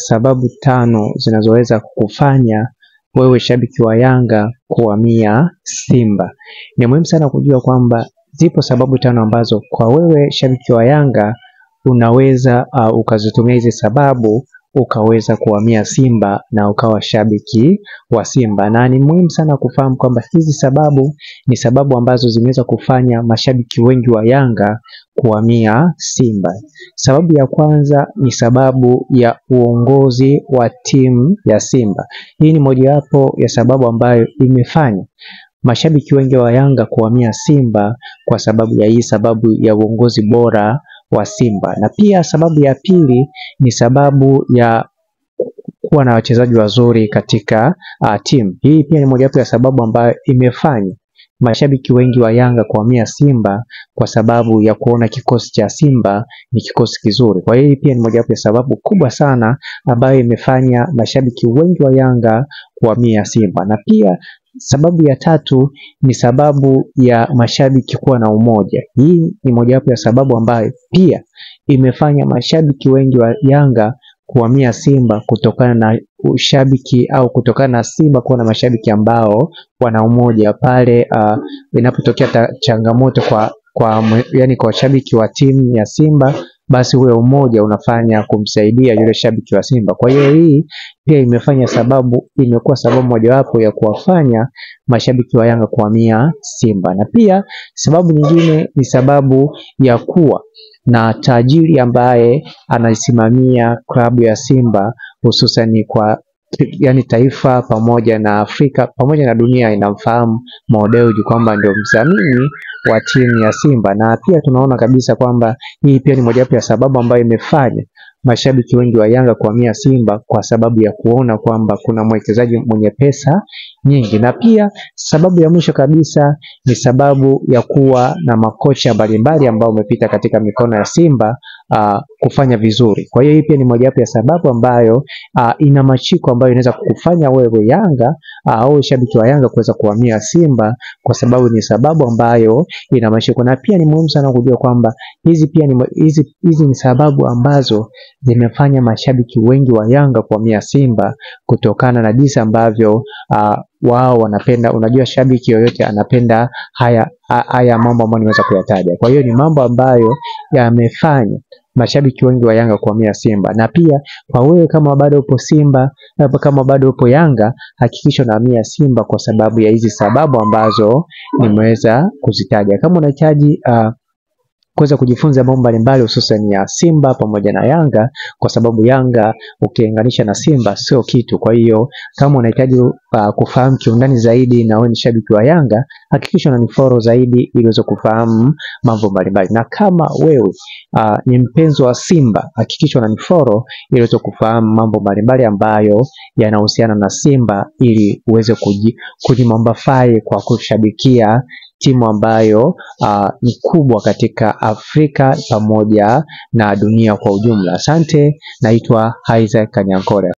sababu 5 zinazoweza kufanya wewe shabiki wa Yanga kuhamia Simba. Ni muhimu sana kujua kwamba zipo sababu 5 ambazo kwa wewe shabiki wa Yanga unaweza ukazitumia hizi sababu ukaweza kuhamia Simba na ukawa shabiki wa Simba. Na ni muhimu sana kufahamu kwamba hizi sababu ni sababu ambazo zimeweza kufanya mashabiki wengi wa Yanga kuhamia Simba. Sababu ya kwanza ni sababu ya uongozi wa timu ya Simba. Hii ni mojawapo ya sababu ambayo imefanya mashabiki wengi wa Yanga kuhamia Simba kwa sababu ya hii sababu ya uongozi bora wa Simba. Na pia sababu ya pili ni sababu ya kuwa na wachezaji wazuri katika timu. Hii pia ni mojawapo ya sababu ambayo imefanya mashabiki wengi wa Yanga kuhamia Simba kwa sababu ya kuona kikosi cha Simba ni kikosi kizuri. Kwa hiyo pia ni mojawapo ya sababu kubwa sana ambayo imefanya mashabiki wengi wa Yanga kuhamia Simba. Na pia sababu ya tatu ni sababu ya mashabiki kuwa na umoja. Hii ni mojawapo ya sababu ambayo pia imefanya mashabiki wengi wa Yanga kuhamia Simba kutokana na ushabiki au kutokana na Simba kuwa na mashabiki ambao wana umoja pale inapotokea changamoto kwa washabiki wa timu ya Simba, basi ule umoja unafanya kumsaidia yule shabiki wa Simba. Kwa hiyo hii pia imekuwa sababu mojawapo ya kuwafanya mashabiki wa Yanga kuhamia Simba. Na pia sababu nyingine ni sababu ya kuwa na tajiri ambaye anaisimamia klabu ya Simba, hususan kwa taifa pamoja na Afrika pamoja na dunia inamfahamu Mo Dewji kwamba ndio mdhamini wa timu ya Simba. Na pia tunaona kabisa kwamba hii pia ni mojawapo ya sababu ambayo imefanya mashabiki wengi wa Yanga kuhamia Simba kwa sababu ya kuona kwamba kuna mwekezaji mwenye pesa nyingi. Na pia sababu ya mwisho kabisa ni sababu ya kuwa na makocha mbalimbali ambao wamepita katika mikono ya Simba kufanya vizuri. Kwa hiyo hii pia ni mojawapo ya sababu ambayo ina mashiko ambayo inaweza kukufanya wewe Yanga au shabiki wa Yanga kuweza kuhamia Simba, kwa sababu ni sababu ambayo ina mashiko. Na pia ni muhimu sana kujua kwamba hizi ni sababu ambazo zimefanya mashabiki wengi wa Yanga kuhamia Simba kutokana na jinsi ambavyo wao wanapenda. Unajua shabiki yoyote anapenda haya mambo ambayo nimeweza kuyataja. Kwa hiyo ni mambo ambayo yamefanya mashabiki wengi wa Yanga kuhamia Simba. Na pia kwa wewe kama bado upo Simba, kama bado upo Yanga, hakikisha unahamia Simba kwa sababu ya hizi sababu ambazo nimeweza kuzitaja. Kama unahitaji kuweza kujifunza mambo mbalimbali hususan ya Simba pamoja na Yanga, kwa sababu Yanga ukilinganisha na Simba sio kitu. Kwa hiyo kama unahitaji kufahamu kiundani zaidi na wewe ni shabiki wa Yanga, hakikisha unanifollow zaidi ili uweze kufahamu mambo mbalimbali. Na kama wewe ni mpenzi wa Simba, hakikisha unanifollow ili uweze kufahamu mambo mbalimbali ambayo yanahusiana na Simba ili uweze kujimambafai kwa kushabikia timu ambayo ni kubwa katika Afrika pamoja na dunia kwa ujumla. Asante, naitwa Isaac Kanyankole.